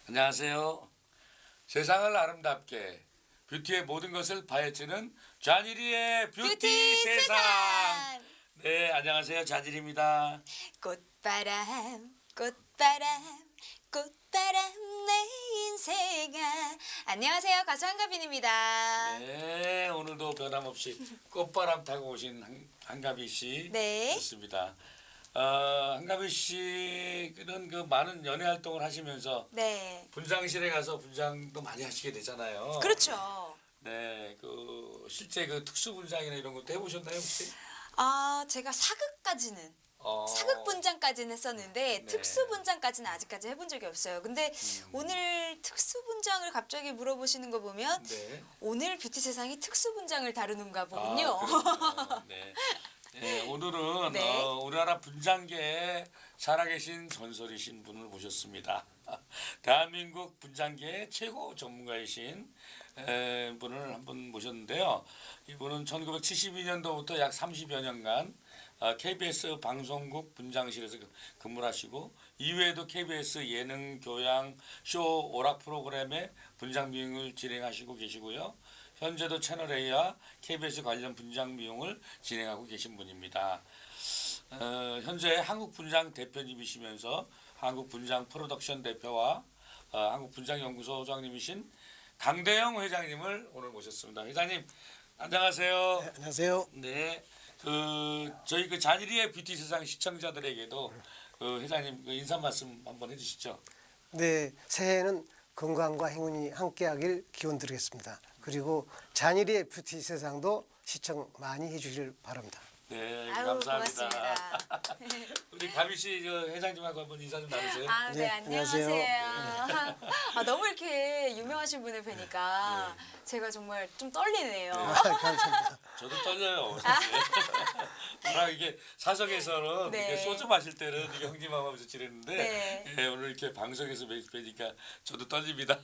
안녕하세요. 세상을 아름답게 뷰티의 모든 것을 파헤치는 좌니리의 뷰티 세상. 네, 안녕하세요. 좌니리입니다. 꽃바람 꽃바람 꽃바람 내 인생아. 안녕하세요, 가수 한가빈입니다. 네, 오늘도 변함없이 꽃바람 타고 오신 한가비 씨. 네. 좋습니다. 한가비 씨는 그 많은 연애 활동을 하시면서 네. 분장실에 가서 분장도 많이 하시게 되잖아요. 그렇죠. 네, 그 실제 그 특수 분장이나 이런 것도 해보셨나요 혹시? 제가 사극까지는 어, 사극 분장까지는 했었는데 네. 특수 분장까지는 아직까지 해본 적이 없어요. 근데 오늘 특수 분장을 갑자기 물어보시는 거 보면 네. 오늘 뷰티 세상이 특수 분장을 다루는가 보군요. 그렇군요. 네. 네, 오늘은 네. 우리나라 분장계에 살아계신 전설이신 분을 모셨습니다. 대한민국 분장계의 최고 전문가이신 분을 한 분 모셨는데요. 이분은 1972년도부터 약 30여 년간 KBS 방송국 분장실에서 근무를 하시고 이외에도 KBS 예능, 교양, 쇼, 오락 프로그램의 분장 미용을 진행하시고 계시고요. 현재도 채널A와 KBS 관련 분장 미용을 진행하고 계신 분입니다. 현재 한국분장 대표님이시면서 한국분장 프로덕션 대표와 한국분장연구소 소장님이신 강대영 회장님을 오늘 모셨습니다. 회장님 안녕하세요. 네, 안녕하세요. 네, 저희 그 잔일이의 뷰티 세상 시청자들에게도 회장님 인사 말씀 한번 해주시죠. 네, 새해에는 건강과 행운이 함께하길 기원드리겠습니다. 그리고 잔일의 뷰티 세상도 시청 많이 해주실 바랍니다. 네, 아유, 감사합니다. 고맙습니다. 우리 가비 씨 회장님하고 한번 인사 좀 나누세요. 네, 네, 안녕하세요. 안녕하세요. 너무 이렇게 유명하신 분을 뵈니까 제가 정말 좀 떨리네요. 감사합니다. 저도 떨려요. 워낙 이게 사석에서는 네. 이렇게 소주 마실 때는 이게 형님하면서 지냈는데 네. 예, 오늘 이렇게 방송에서 뵈니까 저도 떨립니다.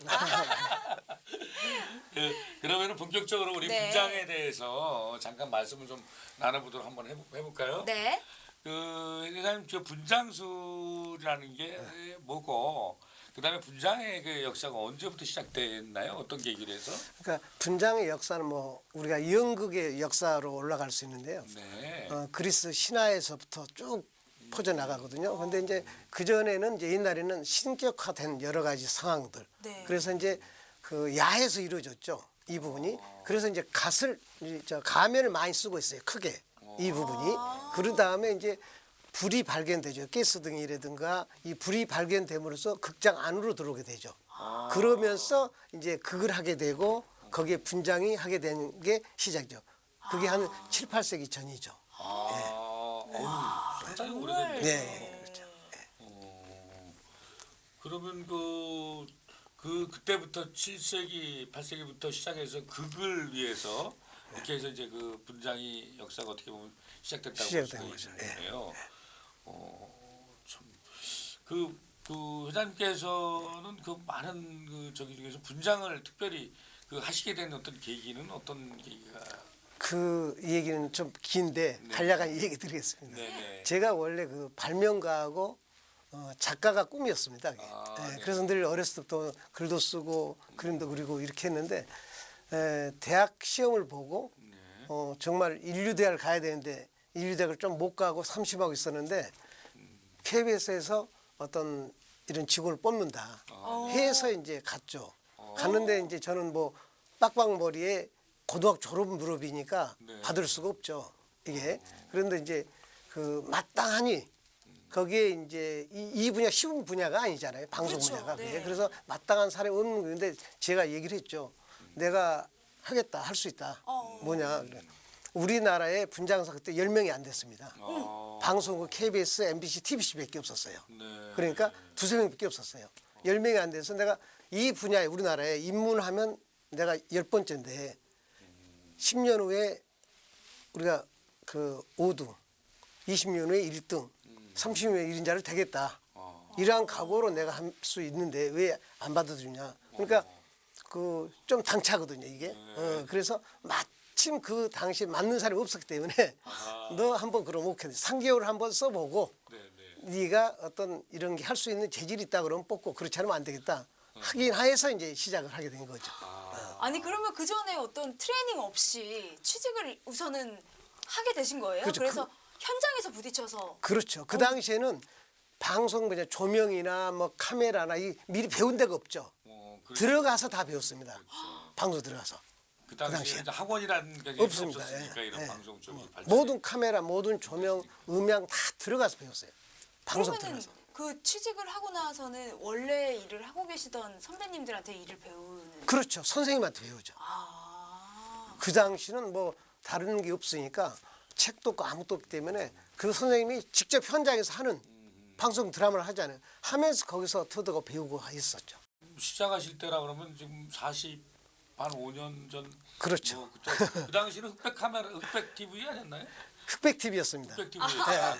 그러면 본격적으로 우리 네. 분장에 대해서 잠깐 말씀을 좀 나눠보도록 한번 해볼까요? 네. 회장님 저 분장술이라는 게 뭐고 그다음에 분장의 그 역사가 언제부터 시작됐나요? 어떤 계기로 해서? 그러니까 분장의 역사는 뭐 우리가 연극의 역사로 올라갈 수 있는데요. 네. 그리스 신화에서부터 쭉 퍼져 나가거든요. 근데 이제 그 전에는 이제 옛날에는 신격화된 여러 가지 상황들. 네. 그래서 이제 그 야에서 이루어졌죠. 이 부분이. 그래서 이제 가면을 많이 쓰고 있어요. 크게 이 부분이. 그런 다음에 이제 불이 발견되죠. 가스등이라든가 이 불이 발견됨으로써 극장 안으로 들어오게 되죠. 그러면서 이제 극을 하게 되고 거기에 분장이 하게 된 게 시작이죠. 그게 한 7, 8세기 전이죠. 굉장히 오래됐네요. 네. 그렇죠. 그러면 그때부터 7세기, 8세기부터 시작해서 극을 위해서 이렇게 해서 이제 그 분장이 역사가 어떻게 보면 시작됐다고 볼 수가 시작된 거죠. 있네요. 참. 그 회장님께서는 그 많은 저기 중에서 분장을 특별히 하시게 된 어떤 계기는 어떤 계기가? 그 얘기는 좀 긴데 간략한 얘기 드리겠습니다. 네네. 제가 원래 그 발명가하고 작가가 꿈이었습니다. 그게. 네. 그래서 늘 어렸을 때부터 글도 쓰고 그림도 그리고 이렇게 했는데 대학 시험을 보고 정말 인류대학을 가야 되는데 인류대학을 좀 못 가고 삼심하고 있었는데 KBS에서 어떤 이런 직원을 뽑는다 해서 이제 갔죠. 갔는데 이제 저는 뭐 빡빡머리에 고등학교 졸업 무렵이니까 네. 받을 수가 없죠. 이게. 그런데 이제 그 마땅하니 거기에 이제 이 분야 쉬운 분야가 아니잖아요. 방송 그렇죠. 분야가. 네. 그게. 그래서 마땅한 사람이 없는 건데 제가 얘기를 했죠. 내가 하겠다. 할 수 있다. 뭐냐. 그래. 우리나라에 분장사 그때 10명이 안 됐습니다. 방송국 KBS, MBC, TBC밖에 없었어요. 네. 그러니까 두세 명밖에 없었어요. 10명이 안 돼서 내가 이 분야에 우리나라에 입문하면 내가 10번째인데 10년 후에 우리가 그 5등, 20년 후에 1등, 30년 후에 1인자를 되겠다. 이러한 각오로 내가 할 수 있는데 왜 안 받아주냐. 그러니까 그 좀 당차거든요 이게. 그래서 마침 그 당시에 맞는 사람이 없었기 때문에 너 한번 그럼 오케이 3개월 한번 써보고 네가 어떤 이런 게 할 수 있는 재질이 있다 그러면 뽑고 그렇지 않으면 안 되겠다. 확인하에서 이제 시작을 하게 된 거죠. 아니 그러면 그 전에 어떤 트레이닝 없이 취직을 우선은 하게 되신 거예요? 그렇죠. 그래서 현장에서 부딪혀서 그렇죠. 그 당시에는 방송 그냥 조명이나 뭐 카메라나 이 미리 배운 데가 없죠. 들어가서 다 배웠습니다. 방송 들어가서. 그 당시에 당시에. 이제 학원이라는 게 없습니다. 없었으니까 예, 이런 예. 방송 쪽이 발전. 모든 카메라, 모든 조명, 음향 다 들어가서 배웠어요. 방송 그러면은 들어가서. 그 취직을 하고 나서는 원래 일을 하고 계시던 선배님들한테 일을 배우는 그렇죠. 선생님한테 배우죠. 아 그 당시는 뭐 다른 게 없으니까 책도 없고 아무것도 없기 때문에 그 선생님이 직접 현장에서 하는 방송 드라마를 하잖아요. 하면서 거기서 터득하고 배우고 했었죠. 시작하실 때라 그러면 지금 40한 5년 전. 그렇죠. 뭐 그쪽, 그 당시는 흑백 카메라, 흑백 TV 아니었나요? 흑백 TV였습니다. 흑백 TV. 아,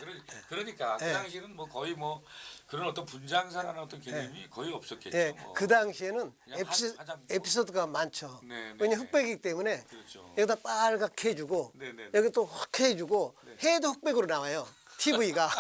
그러니까 그 예. 당시는 뭐 거의 뭐 그런 어떤 분장사라는 어떤 개념이 거의 없었겠죠. 예, 뭐. 그 당시에는 그냥 화장품. 에피소드가 많죠. 네, 네, 왜냐 네. 흑백이기 때문에 그렇죠. 여기다 빨갛게 해주고 네, 네, 네. 여기 또 흑 해주고 해도 흑백으로 나와요. TV가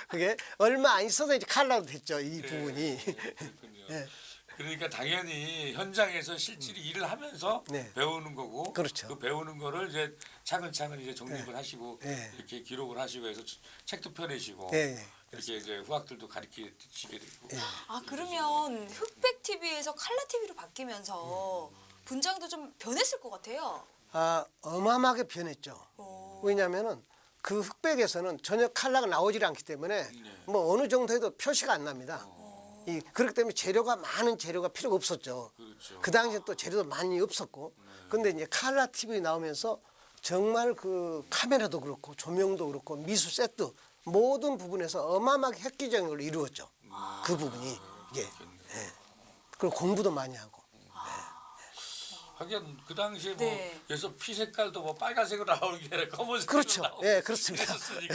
그게 얼마 안 있어서 이제 칼라로 됐죠. 이 부분이. 그렇군요. 예. 그러니까 당연히 현장에서 실질이 일을 하면서 네. 배우는 거고 그렇죠. 그 배우는 거를 이제 차근차근 이제 정립을 하시고 네. 이렇게 기록을 하시고 해서 책도 펴내시고 네. 이렇게 이제 후학들도 가르치시게 되고 아 그러면 흑백 TV에서 칼라 TV로 바뀌면서 분장도 좀 변했을 것 같아요. 아 어마어마하게 변했죠. 오. 왜냐하면은 그 흑백에서는 전혀 칼라가 나오질 않기 때문에 뭐 어느 정도 해도 표시가 안 납니다. 그렇기 때문에 많은 재료가 필요가 없었죠. 그렇죠. 그 당시에 또 재료도 많이 없었고. 근데 이제 칼라 TV 나오면서 정말 그 카메라도 그렇고 조명도 그렇고 미술 세트 모든 부분에서 어마어마하게 획기적인 걸 이루었죠. 그 부분이 이게. 예. 그리고 공부도 많이 하고. 하긴 그 당시에 뭐 네. 그래서 피 색깔도 뭐 빨간색으로 나오는 게 아니라 검은색으로 그렇죠. 나오고 예, 그렇습니다. 그랬었으니까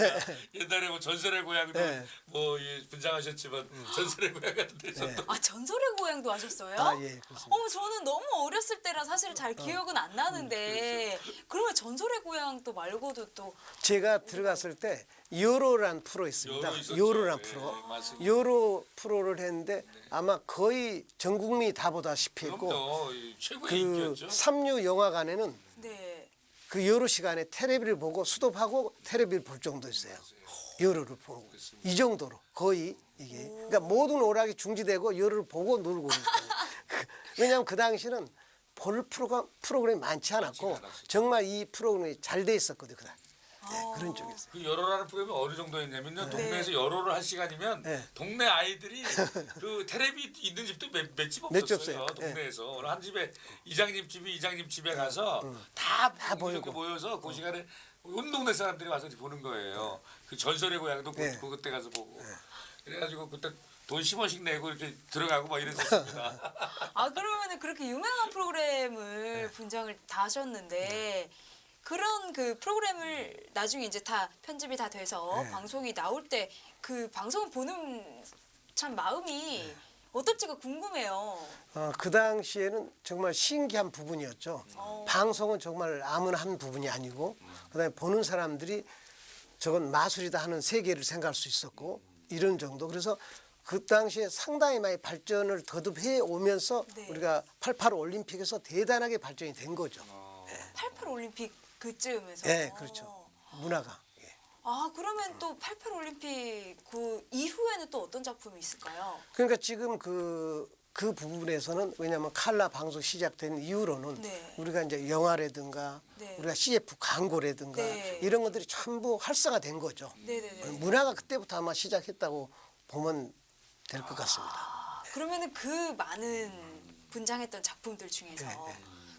옛날에 뭐 전설의 고향도 예. 뭐 분장하셨지만 전설의 고향 같은 데서 아 전설의 고향도 하셨어요? 아, 예, 그렇습니다. 어머 저는 너무 어렸을 때라 사실 잘 기억은 안 나는데 그러면 전설의 고향 또 말고도 또 제가 들어갔을 때 요로란 프로 있습니다. 요로 있었죠. 요로란 예, 프로. 맞습니다. 요로 프로를 했는데 아마 거의 전 국민이 다 보다시피 했고 그럼요. 이 최고의 그 인기였죠. 삼류 영화관에는 네. 그 요로 시간에 테레비를 보고 수도하고 테레비를 볼 정도 있어요. 요로를 보고 이 정도로 거의 이게 그러니까 모든 오락이 중지되고 요로를 보고 놀고 그러니까. 왜냐하면 그 당시는 볼 프로그램이 많지 않았고 않았어요. 정말 이 프로그램이 잘 돼 있었거든요. 그날. 그런 쪽에서. 그 여로라는 프로그램이 어느 정도였냐면요. 동네에서 여로를 할 시간이면 네. 동네 아이들이 그 텔레비 있는 집도 몇 집 몇 집 없었어요. 없어요. 동네에서 어느 한 집에 이장님 집에 가서 다 보이고. 이렇게 모여서 그 시간에 온 동네 사람들이 와서 보는 거예요. 그 전설의 고향도 네. 그때 가서 보고 그래가지고 그때 돈 10원씩 내고 이렇게 들어가고 막 이랬었습니다. 아 그러면은 그렇게 유명한 프로그램을 분장을 다 하셨는데 그런 그 프로그램을 나중에 이제 다 편집이 다 돼서 방송이 나올 때 그 방송을 보는 참 마음이 어떨지가 궁금해요. 그 당시에는 정말 신기한 부분이었죠. 방송은 정말 아무나 하는 부분이 아니고 그다음에 보는 사람들이 저건 마술이다 하는 세계를 생각할 수 있었고 이런 정도. 그래서 그 당시에 상당히 많이 발전을 거듭해 오면서 네. 우리가 88 올림픽에서 대단하게 발전이 된 거죠. 88 올림픽 그쯤에서. 네, 그렇죠. 문화가. 예. 아 그러면 또 88 올림픽 그 이후에는 또 어떤 작품이 있을까요? 그러니까 지금 그 부분에서는 왜냐하면 칼라 방송 시작된 이후로는 네. 우리가 이제 영화라든가 네. 우리가 CF 광고라든가 네. 이런 것들이 전부 활성화된 거죠. 네네네. 문화가 그때부터 아마 시작했다고 보면 될 것 같습니다. 그러면은 그 많은 분장했던 작품들 중에서 네,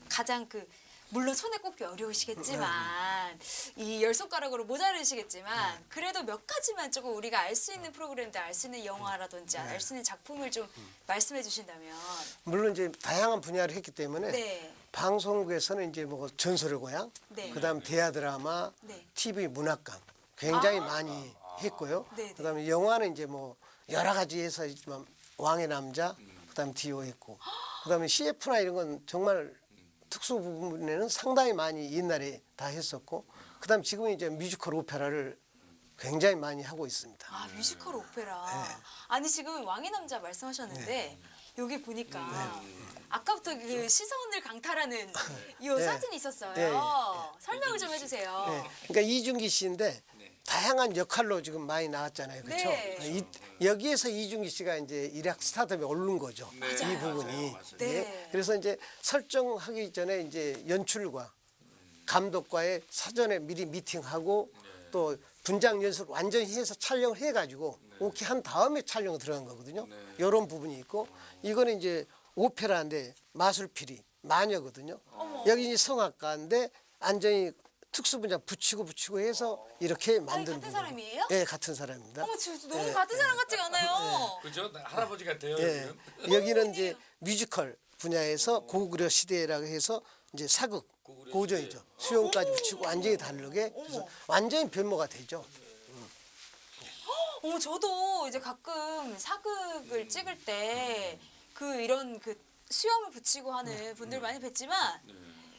가장 그 물론 손에 꼽기 어려우시겠지만 이 열 손가락으로 모자르시겠지만 그래도 몇 가지만 조금 우리가 알 수 있는 프로그램들, 알 수 있는 영화라든지 알 수 있는 작품을 좀 말씀해 주신다면. 물론 이제 다양한 분야를 했기 때문에 네. 방송국에서는 이제 뭐 전설의 고향, 네. 그다음 대하 드라마, 네. TV 문학관 굉장히 많이 했고요. 네, 네. 그다음에 영화는 이제 뭐 여러 가지 해서 있지만 왕의 남자, 그다음 디오 했고, 그다음에 CF나 이런 건 정말 특수 부분에는 상당히 많이 옛날에 다 했었고, 그다음 지금은 이제 뮤지컬 오페라를 굉장히 많이 하고 있습니다. 아 뮤지컬 오페라. 네. 아니 지금 왕의 남자 말씀하셨는데 여기 보니까 아까부터 그 시선을 강탈하는 이 네. 사진이 있었어요. 네. 설명을 좀 해주세요. 네. 그러니까 이준기 씨인데 다양한 역할로 지금 많이 나왔잖아요. 그렇죠? 네. 여기에서 이준기 씨가 이제 일약 스타덤에 오른 거죠. 네. 이 맞아요. 부분이. 맞아요. 네. 예. 그래서 이제 설정하기 전에 이제 연출과 감독과의 사전에 미리 미팅하고 또 분장 연습을 완전히 해서 촬영을 해가지고 오케이 한 다음에 촬영을 들어간 거거든요. 이런 부분이 있고 이거는 이제 오페라인데 마술피리 마녀거든요. 여기 이제 성악가인데 완전히 특수분장 붙이고 해서 이렇게 만든 같은 부분. 사람이에요? 네, 같은 사람입니다. 어머, 저 너무 같은 사람 같지가 않아요. 그죠? 할아버지 같아요. 예. 지금. 여기는 이제 뮤지컬 분야에서 고구려 시대라고 해서 이제 사극 고구려 고전이죠. 수영까지 붙이고 완전히 다르게 그래서 완전히 변모가 되죠. 어머, 저도 이제 가끔 사극을 찍을 때 그 이런 그 수염을 붙이고 하는 분들 많이 뵀지만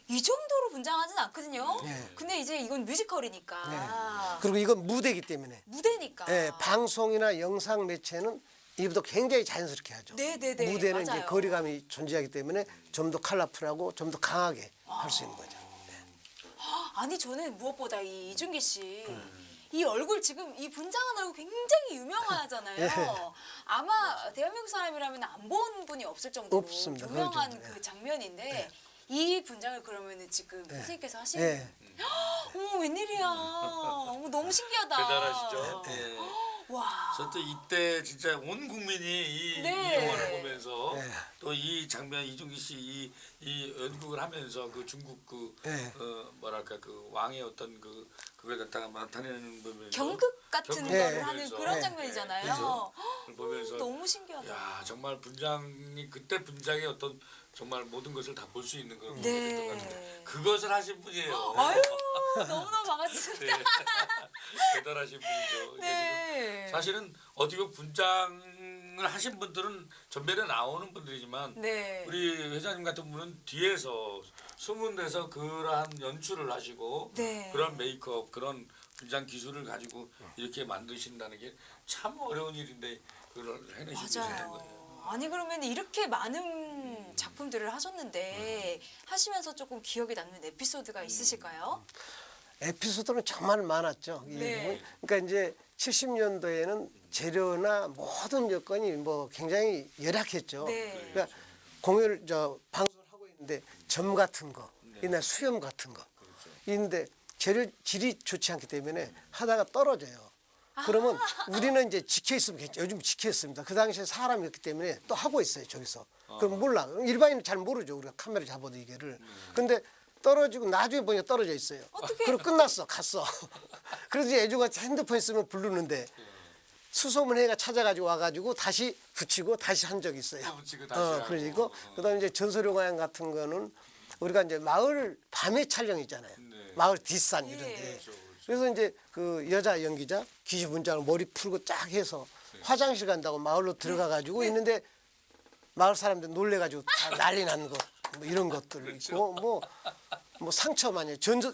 이 정도로 분장하진 않거든요. 네. 근데 이제 이건 뮤지컬이니까 그리고 이건 무대이기 때문에 무대니까. 예, 방송이나 영상 매체는 이보다 굉장히 자연스럽게 하죠. 네네네. 무대는 이제 맞아요. 거리감이 존재하기 때문에 좀 더 컬러풀하고 좀 더 강하게 할 수 있는 거죠. 아니 저는 무엇보다 이 이준기 씨. 이 얼굴 지금 이 분장한 얼굴 굉장히 유명하잖아요. 예. 아마 대한민국 사람이라면 안 본 분이 없을 정도로 없습니다. 유명한 그럴 정도, 그 장면인데 이 분장을 그러면은 지금 선생님께서 하시는 예. 어머 웬일이야. 어머 너무 신기하다. 대단하시죠? 예. 와. 저도 이때 진짜 온 국민이 이 네. 영화를 보면서 네. 또 이 장면 이준기 씨 이 연극을 하면서 그 중국 그 네. 뭐랄까 그 왕의 어떤 그걸 갖다가 나타내는 보면서 경극 같은 경극 거를 네. 하는 보면서, 그런 네. 장면이잖아요. 그죠? 그걸 보면서 너무 신기하다. 야 정말 분장이 그때 분장의 어떤 정말 모든 것을 다 볼 수 있는 그런 네. 분이었던 것 같아요. 그것을 하신 분이에요. 아유 너무너무 반갑습니다. 네. 대단하신 분이죠. 이게 네. 지금 사실은 어떻게 보면 분장을 하신 분들은 전면에 나오는 분들이지만 네. 우리 회장님 같은 분은 뒤에서 숨은 데서 그러한 연출을 하시고 네. 그런 메이크업 그런 분장 기술을 가지고 이렇게 만드신다는 게 참 어려운 일인데 그걸 해내시고 계시는 맞아요. 거예요. 아니 그러면 이렇게 많은 작품들을 하셨는데 하시면서 조금 기억에 남는 에피소드가 있으실까요? 에피소드는 정말 많았죠. 이 네. 부분. 그러니까 이제 70년도에는 재료나 모든 여건이 뭐 굉장히 열악했죠. 네. 그러니까 공연을 방송을 하고 있는데 점 같은 거, 옛날 수염 같은 거. 있는데 재료 질이 좋지 않기 때문에 하다가 떨어져요. 그러면 우리는 이제 지켜 있으면 괜찮죠. 요즘 지켜 있습니다. 그 당시에 사람이었기 때문에 또 하고 있어요, 저기서. 그럼 몰라. 일반인은 잘 모르죠. 우리가 카메라 잡아도 이게를. 근데 떨어지고 나중에 보니까 떨어져 있어요. 어떡해. 그럼 끝났어. 갔어. 그래서 이제 애주가 핸드폰 있으면 부르는데 수소문회가 찾아가지고 와가지고 다시 붙이고 다시 한 적이 있어요. 또 붙이고 다시 하고. 그러고 그다음에 이제 전설용화양 같은 거는 우리가 이제 마을 밤에 촬영이잖아요. 네. 마을 뒷산 이런데. 그렇죠. 그래서 이제 그 여자 연기자 귀시 분장을 머리 풀고 쫙 해서 화장실 간다고 마을로 들어가가지고 있는데 마을 사람들 놀래가지고 다 난리 나는 거 뭐 이런 것들 있고 뭐 상처 많이 전쟁.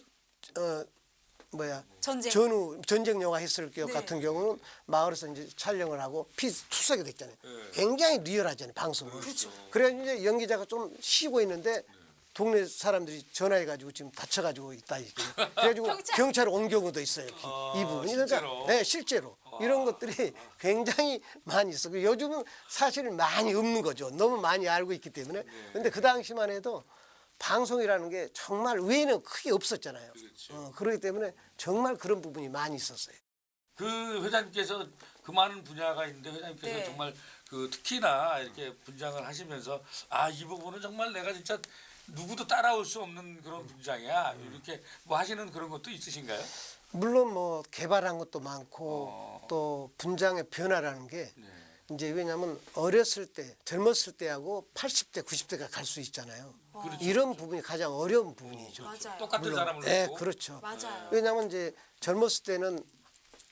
전쟁 영화 했을 경 네. 같은 경우는 마을에서 이제 촬영을 하고 피 투석이 됐잖아요. 네. 굉장히 리얼하잖아요 방송을. 그래서 이제 연기자가 좀 쉬고 있는데 동네 사람들이 전화해가지고 지금 다쳐가지고 있다 이게. 그래가지고 경찰 온 경우도 있어요. 이 부분이 실제로? 그러니까 네 실제로 이런 것들이 굉장히 많이 있어. 요즘은 사실 많이 없는 거죠. 너무 많이 알고 있기 때문에. 근데 그 당시만 해도 방송이라는 게 정말 외에는 크게 없었잖아요. 그렇기 때문에 정말 그런 부분이 많이 있었어요. 그 회장님께서 그 많은 분야가 있는데 회장님께서 네. 정말 그 특히나 이렇게 분장을 하시면서 아 이 부분은 정말 내가 진짜 누구도 따라올 수 없는 그런 분장이야 이렇게 뭐 하시는 그런 것도 있으신가요? 물론 뭐 개발한 것도 많고 또 분장의 변화라는 게 네. 이제 왜냐하면 어렸을 때 젊었을 때하고 80대 90대가 갈 수 있잖아요. 그렇죠. 이런 부분이 가장 어려운 부분이죠. 맞아요. 똑같은 사람을 네, 놓고 그렇죠. 맞아요. 왜냐하면 이제 젊었을 때는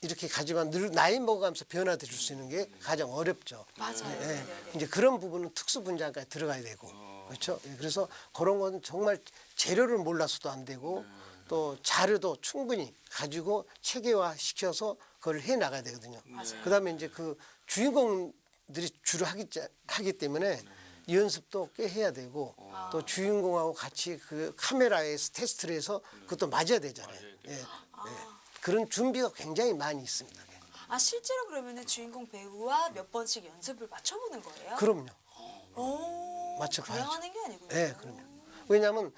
이렇게 가지만 늘 나이 먹어가면서 변화될 수 있는 게 가장 어렵죠. 맞아요. 예, 네네네. 이제 그런 부분은 특수 분장까지 들어가야 되고 그렇죠. 예, 그래서 그런 건 정말 재료를 몰라서도 안 되고 또 자료도 충분히 가지고 체계화 시켜서 그걸 해 나가야 되거든요. 그다음에 이제 그 주인공들이 주로 하기 때문에 연습도 꽤 해야 되고 또 주인공하고 같이 그 카메라에서 테스트를 해서 그것도 맞아야 되잖아요. 예. 예. 그런 준비가 굉장히 많이 있습니다. 아 실제로 그러면은 주인공 배우와 몇 번씩 연습을 맞춰보는 거예요? 그럼요. 오, 맞춰봐야죠. 그냥 하는 게 아니군요. 네, 그럼요. 왜냐하면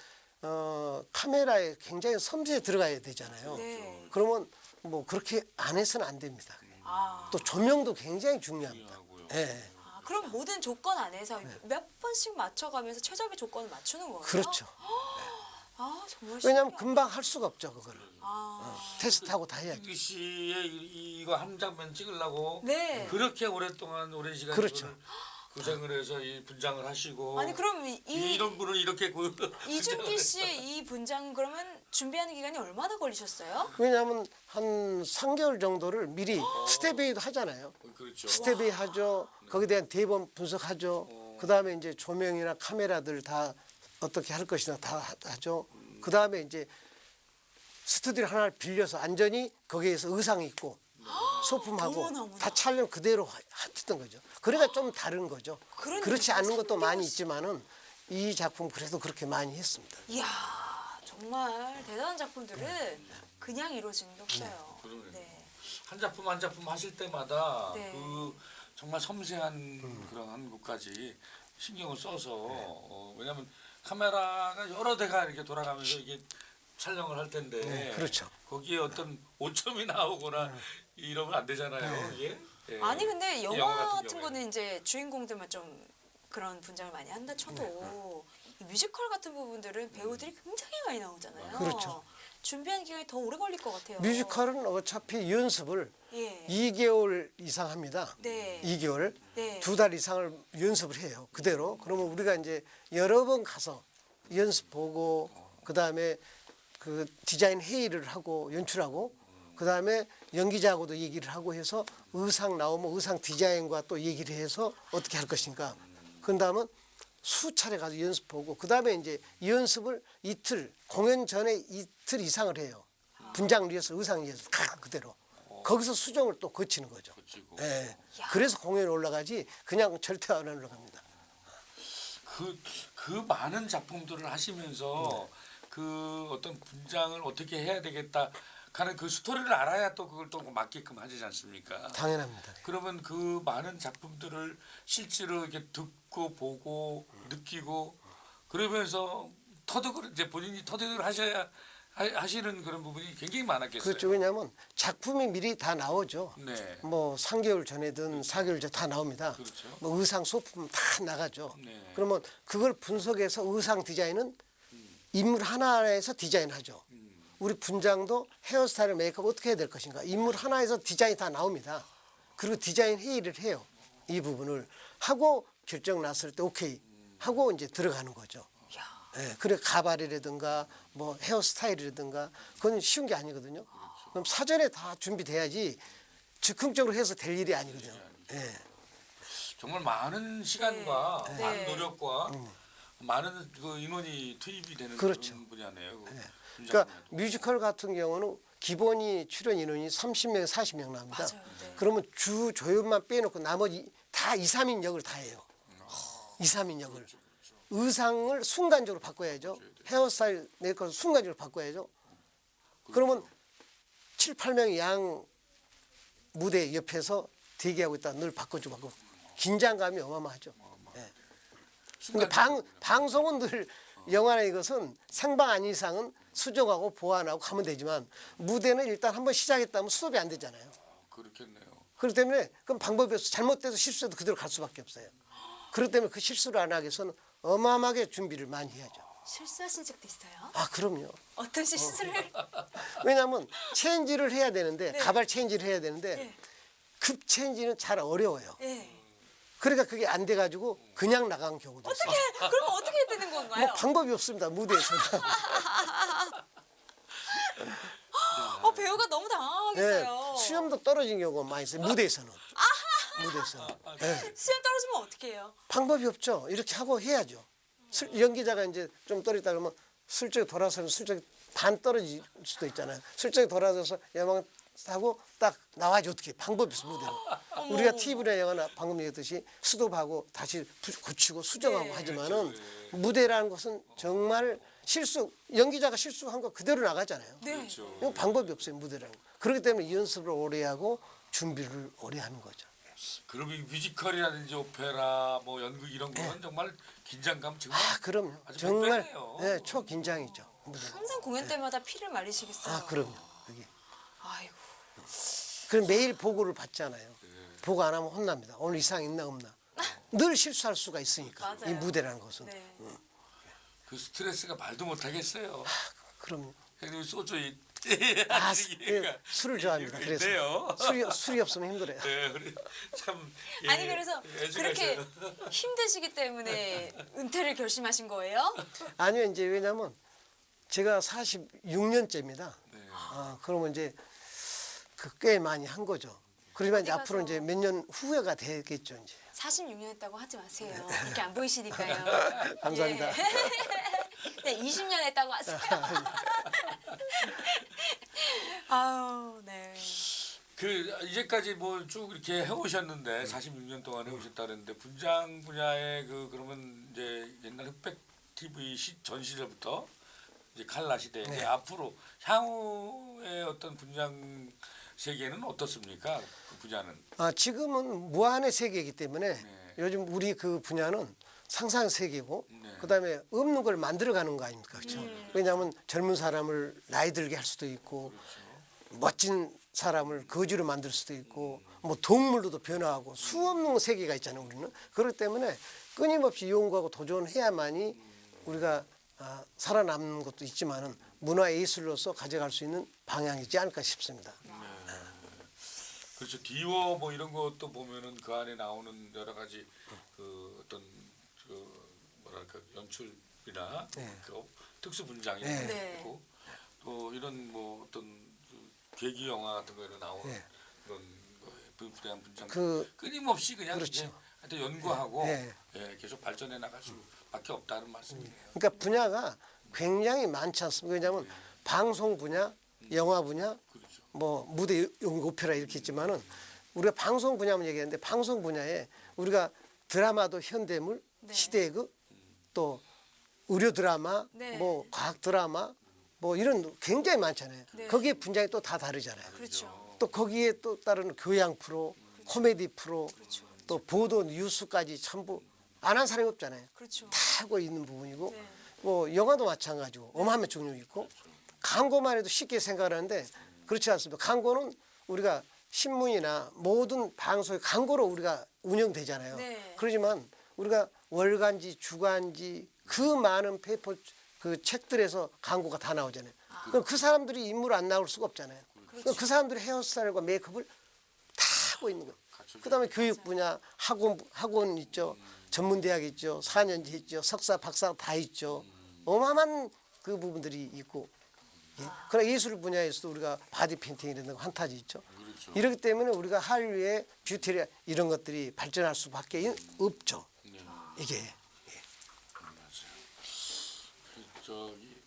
카메라에 굉장히 섬세히 들어가야 되잖아요. 네. 그러면 뭐 그렇게 안 해서는 안 됩니다. 아, 또 조명도 굉장히 중요합니다. 예. 그럼 모든 조건 안에서 몇 번씩 맞춰가면서 최적의 조건을 맞추는 거예요? 그렇죠. 아 정말 왜냐하면 신기하다. 금방 할 수가 없죠, 그거를. 아, 테스트하고 다 해야죠. 이기 씨의 이거 한 장면 찍으려고 네. 그렇게 오랜 시간 그렇죠. 이거를 고생을 해서 이 분장을 하시고 아니 그럼 이런 분을 이렇게 이준기 씨의 이 분장 그러면 준비하는 기간이 얼마나 걸리셨어요? 왜냐하면 한 3개월 정도를 미리 스텝 A도 하잖아요. 그렇죠. 스텝 A 하죠. 거기에 대한 대본 분석하죠. 그 다음에 이제 조명이나 카메라들 다 어떻게 할 것이나 다 하죠. 그 다음에 이제 스튜디오 하나를 빌려서 안전히 거기에서 의상 입고 소품하고 어머나, 어머나. 다 촬영 그대로 했던 거죠. 그러니까 좀 다른 거죠. 그러니까 그렇지 않은 것도 많이 3개월씩. 있지만은 이 작품 그래도 그렇게 많이 했습니다. 이야 정말 대단한 작품들은 그냥 이루어지는 게 없어요. 그러네요. 네. 한 작품 한 작품 하실 때마다 네. 그 정말 섬세한 그런 한국까지 신경을 써서 왜냐하면 카메라가 여러 대가 이렇게 돌아가면서 이게 촬영을 할 텐데 네, 그렇죠. 거기에 어떤 오점이 나오거나 이러면 안 되잖아요. 이게. 예. 아니 근데 영화 영화 같은 경우에는. 거는 이제 주인공들만 좀 그런 분장을 많이 한다 쳐도 이 뮤지컬 같은 부분들은 배우들이 굉장히 많이 나오잖아요. 그렇죠. 준비하는 기간이 더 오래 걸릴 것 같아요. 뮤지컬은 어차피 연습을 예. 2개월 이상 합니다. 네. 2개월. 네. 2달 이상을 연습을 해요. 그대로. 그러면 우리가 이제 여러 번 가서 연습 보고 그다음에 그 디자인 회의를 하고 연출하고 그다음에 연기자하고도 얘기를 하고 해서 의상 나오면 의상 디자인과 또 얘기를 해서 어떻게 할 것인가. 그다음에 수차례 가서 연습 보고 그다음에 이제 연습을 이틀 공연 전에 이틀 이상을 해요. 분장 리허설, 의상 리허설 다 그대로. 거기서 수정을 또 거치는 거죠. 거치고. 예. 그래서 공연에 올라가지 그냥 절대 안 올라갑니다. 그 많은 작품들을 하시면서 그 어떤 분장을 어떻게 해야 되겠다 하는 그 스토리를 알아야 또 그걸 또 맞게끔 하지 않습니까? 당연합니다. 그러면 그 많은 작품들을 실제로 이렇게 듣고 보고 느끼고 그러면서 터득을 이제 본인이 터득을 하시는 그런 부분이 굉장히 많았겠어요. 그렇죠. 왜냐하면 작품이 미리 다 나오죠. 네. 뭐 3개월 전에든 4개월 전에 다 나옵니다. 그렇죠. 뭐 의상 소품 다 나가죠. 네. 그러면 그걸 분석해서 의상 디자인은 인물 하나에서 디자인하죠. 우리 분장도 헤어스타일 메이크업 어떻게 해야 될 것인가. 인물 하나에서 디자인이 다 나옵니다. 그리고 디자인 회의를 해요. 이 부분을 하고 결정 났을 때 오케이 하고 이제 들어가는 거죠. 예, 그래 가발이라든가 뭐 헤어스타일이라든가 그건 쉬운 게 아니거든요. 그럼 사전에 다 준비돼야지 즉흥적으로 해서 될 일이 아니거든요. 예. 정말 많은 시간과 네. 많은 네. 노력과 많은 그 인원이 투입이 되는 그렇죠. 그런 분야네요. 그러니까 뮤지컬 같은 경우는 기본이 출연 인원이 30명, 40명 나옵니다. 맞아요. 네. 그러면 주 조연만 빼놓고 나머지 다 2, 3인 역을 다 해요. 2, 3인 역을. 의상을 순간적으로 바꿔야죠. 헤어스타일 메이크업 순간적으로 바꿔야죠. 그러면 7, 8명이 양 무대 옆에서 대기하고 있다 늘 바꿔주고 긴장감이 어마어마하죠. 예. 근데 방송은 늘 영화나 이것은 생방 아닌 이상은 수정하고 보완하고 가면 되지만 무대는 일단 한번 시작했다면 수업이 안 되잖아요. 그렇겠네요. 그렇기 때문에 그럼 방법이 없어. 잘못돼서 실수해도 그대로 갈 수밖에 없어요. 그렇기 때문에 그 실수를 안 하기 위해서는 어마어마하게 준비를 많이 해야죠. 실수하신 적도 있어요? 아 그럼요. 어떤 실수를? 왜냐하면 체인지를 해야 되는데 네. 가발 체인지를 해야 되는데 네. 급 체인지는 잘 어려워요. 네. 그러니까 그게 안 돼가지고 그냥 나간 경우도 있어요. 어떻게 그럼 어떻게 되는 건가요? 뭐 방법이 없습니다. 무대에서는. 배우가 너무 네, 당황하겠어요. 수염도 떨어진 경우가 많이 있어요. 무대에서는. 무대에서는. 네. 수염 떨어지면 어떻게 해요? 방법이 없죠. 이렇게 하고 해야죠. 연기자가 이제 좀 떨어졌다 그러면 슬쩍 돌아서면 슬쩍 반 떨어질 수도 있잖아요. 슬쩍 돌아서서 야망 하고 딱 나와야지 어떻게 방법이 있어 무대로. 우리가 TV나 영화나 방금 얘기했듯이 스톱하고 다시 고치고 수정하고 네. 하지만은 무대라는 것은 정말 연기자가 실수한 거 그대로 나가잖아요. 네. 그렇죠. 이건 방법이 없어요 무대라는 거. 그렇기 때문에 연습을 오래 하고 준비를 오래 하는 거죠. 그럼 이 뮤지컬이라든지 오페라, 뭐 연극 이런 거는 정말 긴장감 정말 그럼요. 아주 정말 빽빽해요. 네, 초긴장이죠. 무대. 항상 공연 때마다 피를 말리시겠어요. 그럼요. 그게. 아이고. 그럼 매일 보고를 받잖아요. 보고 안 하면 혼납니다. 오늘 이상 있나 없나. 늘 실수할 수가 있으니까 맞아요. 이 무대라는 것은. 네. 그 스트레스가 말도 못 하겠어요. 그럼 형님 소주 술을 좋아합니다. 그래서 있네요. 술이 없으면 힘들어요. 네, 우리 참 아니 그래서 그렇게 애주가셔요. 힘드시기 때문에 은퇴를 결심하신 거예요? 아니요 이제 왜냐면 제가 46년째입니다. 네. 그러면 이제 꽤 많이 한 거죠. 그러면 이제 어디 앞으로 가서- 이제 몇 년 후회가 되겠죠 이제. 46년 했다고 하지 마세요. 이렇게 안 보이시니까요. 감사합니다. 예. 네, 20년 했다고 하세요. 아우, 네. 그 이제까지 뭐 쭉 이렇게 해오셨는데 46년 동안 해오셨다는데 분장 분야의 그러면 이제 옛날 흑백 TV 전 시절부터 이제 칼라 시대 이제 앞으로 향후의 어떤 분장 세계는 어떻습니까? 그 분야는 지금은 무한의 세계이기 때문에 네. 요즘 우리 그 분야는 상상 세계고 네. 그다음에 없는 걸 만들어가는 거 아닙니까? 그렇죠. 왜냐하면 젊은 사람을 나이 들게 할 수도 있고 멋진 사람을 거지로 만들 수도 있고 뭐 동물로도 변화하고 수없는 세계가 있잖아요. 우리는 그렇기 때문에 끊임없이 연구하고 도전해야만이 우리가 살아남는 것도 있지만은 문화 예술로서 가져갈 수 있는 방향이지 않을까 싶습니다. 그렇죠. 디워 뭐 이런 것도 보면은 그 안에 나오는 여러 가지 그 어떤 그 뭐랄까 연출이나 그 특수 분장이 네. 있고 또 이런 뭐 어떤 그 계기 영화 같은 거에 나오는 네. 그런 분야한 분장 그- 끊임없이 그냥 그렇죠. 이제 하여튼 연구하고 네. 예, 계속 발전해 나갈 수밖에 없다는 말씀이네요. 그러니까 분야가 굉장히 많지 않습니까? 왜냐하면 방송 분야, 영화 분야, 그렇죠. 뭐 무대 연극 오페라 이렇게 있지만은 우리가 방송 분야만 얘기하는데 방송 분야에 우리가 드라마도 현대물, 네. 시대극, 또 의료 드라마, 네. 뭐 과학 드라마, 뭐 이런 굉장히 많잖아요. 네. 거기에 분야이 또 다 다르잖아요. 그렇죠. 또 거기에 또 다른 교양 프로, 코미디 프로, 또 보도 뉴스까지 전부 안 한 사람이 없잖아요. 그렇죠. 다 하고 있는 부분이고 네. 뭐 영화도 마찬가지고 어마어마한 종류 있고 광고만 해도 쉽게 생각하는데 그렇지 않습니다. 광고는 우리가 신문이나 모든 방송의 광고로 우리가 운영되잖아요. 네. 그렇지만 우리가 월간지, 주간지 그 많은 페이퍼 그 책들에서 광고가 다 나오잖아요. 그럼 그 사람들이 인물 안 나올 수가 없잖아요. 그럼 그 사람들이 헤어스타일과 메이크업을 다 하고 있는 거예요. 그다음에 교육 분야 학원 있죠. 전문 대학 있죠. 4년제 있죠. 석사 박사 다 있죠. 어마어마한 그 부분들이 있고 그러나 예술 분야에서도 우리가 바디 페인팅이라든가 환타지 있죠. 그렇죠. 이렇기 때문에 우리가 한류의 뷰티 이런 것들이 발전할 수밖에 없죠. 이게 저기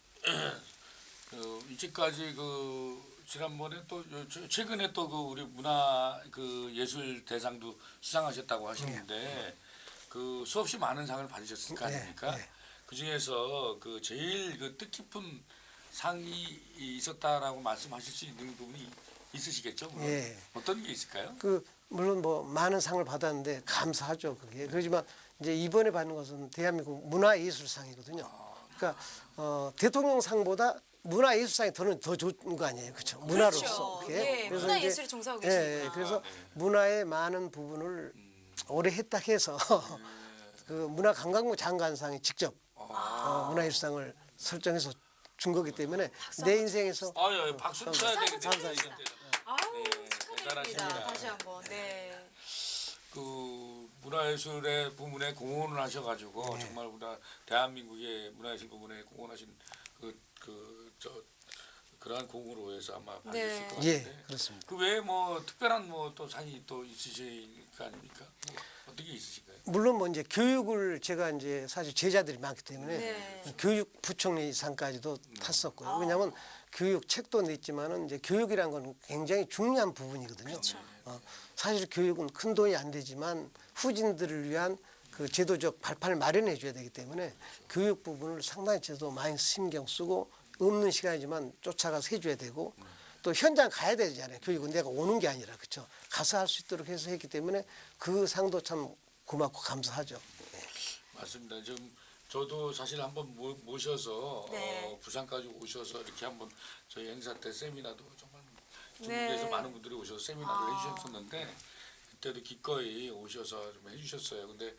이제까지 그 지난번에 또 최근에 또 그 우리 문화 그 예술 대상도 수상하셨다고 하시는데 그 수없이 많은 상을 받으셨을 거 아닙니까? 네. 그 중에서 그 제일 그 뜻깊은 상이 있었다라고 말씀하실 수 있는 부분이 있으시겠죠? 물론. 예. 어떤 게 있을까요? 그 물론 뭐 많은 상을 받았는데 감사하죠. 그게 그렇지만 이제 이번에 받는 것은 대한민국 문화예술상이거든요. 그러니까 대통령상보다 문화예술상이 더 좋은 거 아니에요, 그렇죠? 문화로서. 그게. 네, 그래서 문화예술에 이제 종사하고 예, 계시니까. 그래서 문화의 많은 부분을 오래 했다 해서 그 문화관광부 장관상이 직접 문화예술상을 설정해서 준 거기 때문에 내 인생에서 아유 박수 쳐야 되겠네요. 감사합니다. 아우, 축하드립니다. 대단하십니다. 다시 한번. 네. 그 문화예술의 부문에 공헌을 하셔가지고 정말 우리가 대한민국의 문화예술 부문에 공헌하신 그 그러한 공으로 해서 아마 받으실 것 예, 같은데. 그렇습니다. 그 외에 뭐 특별한 뭐 또 상이 또 있으실 거 아닙니까? 뭐 어떻게 있으실까요? 물론 뭐 이제 교육을 제가 이제 사실 제자들이 많기 때문에 네. 교육부총리 상까지도 탔었고요. 왜냐하면 교육 책도 냈지만은 이제 교육이란 건 굉장히 중요한 부분이거든요. 그렇죠. 사실 교육은 큰 돈이 안 되지만 후진들을 위한 그 제도적 발판을 마련해 줘야 되기 때문에 교육 부분을 상당히 저도 많이 신경 쓰고 없는 시간이지만 쫓아가서 해줘야 되고 또 현장 가야 되잖아요. 교육은 내가 오는 게 아니라 그렇죠. 가서 할 수 있도록 해서 했기 때문에 그 상도 참 고맙고 감사하죠. 맞습니다. 지금 저도 사실 한번 모셔서 네. 부산까지 오셔서 이렇게 한번 저희 행사 때 세미나도 정말 네. 중국에서 많은 분들이 오셔서 세미나를 해주셨었는데 그때도 기꺼이 오셔서 좀 해주셨어요. 근데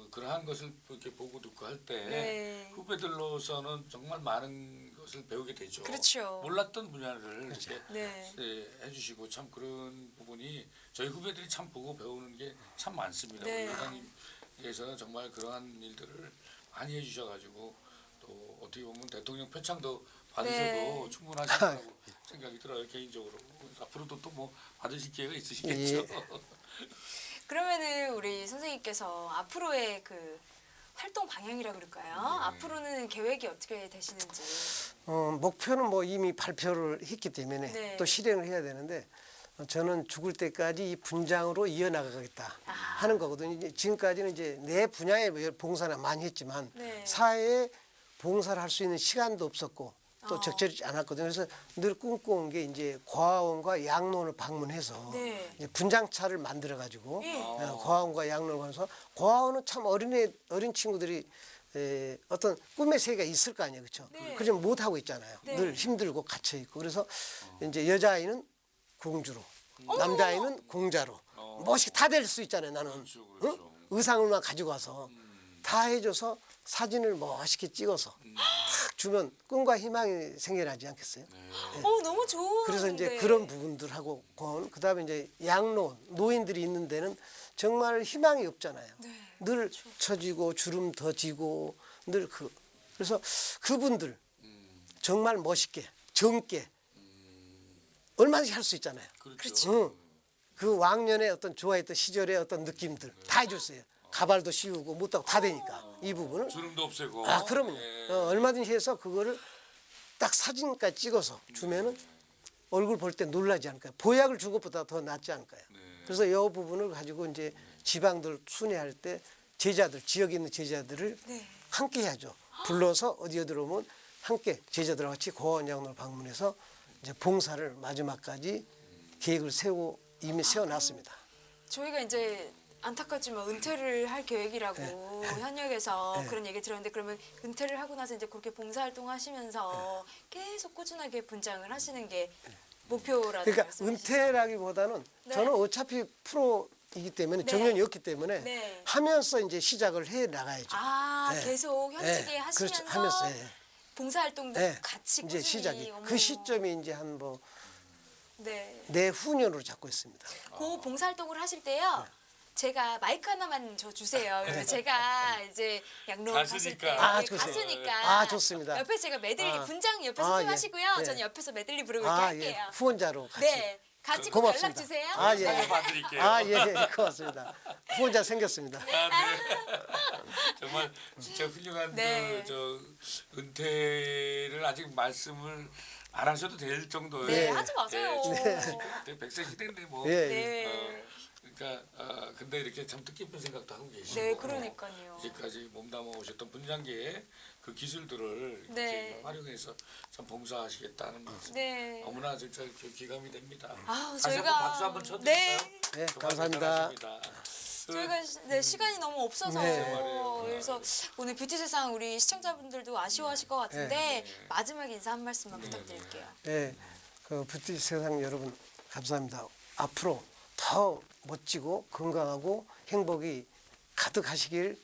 그러한 것을 이렇게 보고 듣고 할 때 네. 후배들로서는 정말 많은 것을 배우게 되죠. 그렇죠. 몰랐던 분야를 이렇게 네. 해주시고 참 그런 부분이 저희 후배들이 참 보고 배우는 게 참 많습니다. 네. 우리 회장님께서는 정말 그러한 일들을 많이 해주셔가지고 또 어떻게 보면 대통령 표창도 받으셔도 네. 충분하실 거라고 생각이 들어요 개인적으로. 앞으로도 또 뭐 받으실 기회가 있으시겠죠. 그러면은 우리 선생님께서 앞으로의 그 활동 방향이라 그럴까요? 앞으로는 계획이 어떻게 되시는지. 목표는 뭐 이미 발표를 했기 때문에 네. 또 실행을 해야 되는데 저는 죽을 때까지 이 분장으로 이어나가겠다 하는 거거든요. 이제 지금까지는 이제 내 분야에 봉사를 많이 했지만 네. 사회에 봉사를 할 수 있는 시간도 없었고 또 적절치 않았거든요. 그래서 늘 꿈꿔온 게 이제 고아원과 양로원을 방문해서 네. 이제 분장차를 만들어 가지고 예. 고아원과 양로원을 가서 고아원은 참 어린 친구들이 어떤 꿈의 세계가 있을 거 아니에요, 그렇죠? 네. 그러지 못 하고 있잖아요. 네. 늘 힘들고 갇혀 있고 그래서 이제 여자아이는 공주로, 남자아이는 공자로 멋있게 다 될 수 있잖아요. 나는 그렇죠. 응? 의상을만 가지고 와서 다 해줘서 사진을 멋있게 찍어서 탁 주면 꿈과 희망이 생겨나지 않겠어요? 너무 좋은. 그래서 이제 네. 그런 부분들하고 그다음에 이제 양로원 노인들이 있는 데는 정말 희망이 없잖아요. 늘 처지고 주름 더 지고 늘 그래서 그분들 정말 멋있게 젊게 얼마든지 할 수 있잖아요. 그렇죠. 그 왕년의 어떤 좋아했던 시절의 어떤 느낌들 다 해줬어요. 가발도 씌우고 못하고 다 되니까 이 부분을 주름도 없애고. 그럼요. 예. 얼마든지 해서 그거를 딱 사진까지 찍어서 주면은 얼굴 볼 때 놀라지 않을까요? 보약을 준 것보다 더 낫지 않을까요? 그래서 이 부분을 가지고 이제 지방들 순회할 때 제자들 지역에 있는 제자들을 네. 함께 해야죠. 불러서 어디 오면 함께 제자들과 같이 고아원 양로를 방문해서 이제 봉사를 마지막까지 계획을 세우고 이미 세워놨습니다. 저희가 이제 안타깝지만 은퇴를 할 계획이라고 현역에서 그런 얘기 들었는데 그러면 은퇴를 하고 나서 이제 그렇게 봉사활동 하시면서 계속 꾸준하게 분장을 하시는 게 목표라는 그러니까 말씀이시죠? 은퇴라기보다는 네. 저는 어차피 프로이기 때문에 네. 정년이었기 때문에 네. 하면서 이제 시작을 해 나가야죠. 네. 계속 현직에 하시면서 그렇죠. 하면서 봉사활동도 네. 같이 이제 꾸준히. 시작이 어머. 그 시점이 이제 한 뭐 네. 내후년으로 잡고 있습니다. 그 봉사활동을 하실 때요. 제가 마이크 하나만 저 주세요. 그러면 제가 이제 양로원 가실 때 가수니까. 예, 좋습니다. 가수니까. 좋습니다. 옆에서 제가 메들리 분장 옆에서 예. 팀하시고요. 예. 저는 옆에서 메들리 부르고 이렇게 할게요. 후원자로 같이. 네. 같이 꼭 고맙습니다. 연락 주세요. 예. 상을 받드릴게요. 예, 고맙습니다. 후원자 생겼습니다. 정말 진짜 훌륭한 네. 저 은퇴를 아직 말씀을 안 하셔도 될 정도의. 네, 하지 마세요. 네. 100세 시대인데 뭐. 예. 네. 그러니까 근데 이렇게 참 뜻깊은 생각도 하고 계시고. 네, 그러니까요. 이제까지 몸담아 오셨던 분장계의 그 기술들을 네. 이렇게 활용해서 참 봉사하시겠다는 말씀. 네. 너무나 진짜 좀 기감이 됩니다. 아우, 다시 한번 저희가- 박수 한번 쳐드릴까요? 네, 정말 감사합니다. 대단하십니다. 저희가 시간이 너무 없어서 네. 그래서 오늘 뷰티 세상 우리 시청자분들도 아쉬워하실 것 같은데 마지막 인사 한 말씀만 부탁드릴게요. 네, 그 뷰티 세상 여러분 감사합니다. 앞으로 더 멋지고 건강하고 행복이 가득하시길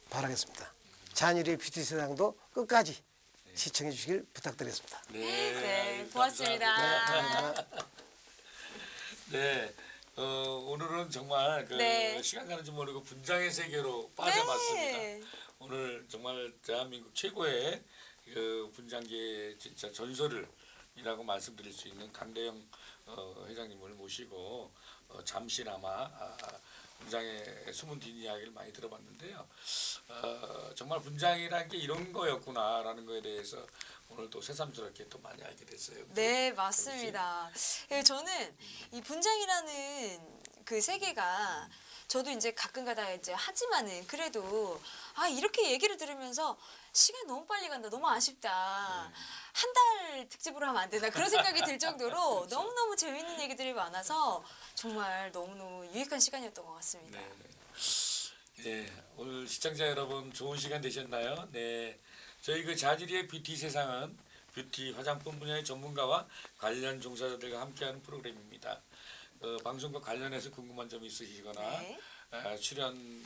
바라겠습니다. 잔일의 뷰티 세상도 끝까지 시청해 주시길 부탁드리겠습니다. 네, 고맙습니다. 감사합니다. 네, 오늘은 정말 네. 시간 가는 줄 모르고 분장의 세계로 빠져봤습니다. 네. 오늘 정말 대한민국 최고의 그 분장계의 진짜 전설을 이라고 말씀드릴 수 있는 강대영 회장님을 모시고 잠시나마 분장의 숨은 뒷이야기를 많이 들어봤는데요. 정말 분장이라는 게 이런 거였구나라는 거에 대해서 오늘 또 새삼스럽게 또 많이 알게 됐어요. 네, 맞습니다. 예, 저는 이 분장이라는 그 세계가 저도 이제 가끔가다 이제 하지만은 그래도 이렇게 얘기를 들으면서 시간 너무 빨리 간다, 너무 아쉽다. 한 달 특집으로 하면 안 되나 그런 생각이 들 정도로 너무너무 재밌는 얘기들이 많아서 정말 너무너무 유익한 시간이었던 것 같습니다. 네, 오늘 시청자 여러분 좋은 시간 되셨나요? 네, 저희 그 자질의 뷰티 세상은 뷰티 화장품 분야의 전문가와 관련 종사자들과 함께하는 프로그램입니다. 방송과 관련해서 궁금한 점이 있으시거나 네. 출연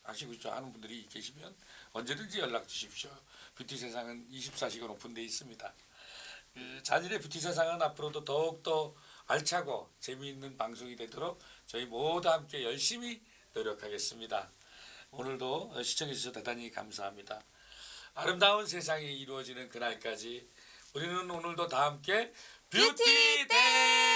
하시고 싶어 하는 분들이 계시면 언제든지 연락 주십시오. 뷰티 세상은 24시간 오픈되어 있습니다. 자질의 뷰티 세상은 앞으로도 더욱더 알차고 재미있는 방송이 되도록 저희 모두 함께 열심히 노력하겠습니다. 오늘도 시청해 주셔서 대단히 감사합니다. 아름다운 세상이 이루어지는 그날까지 우리는 오늘도 다 함께 뷰티 댄스!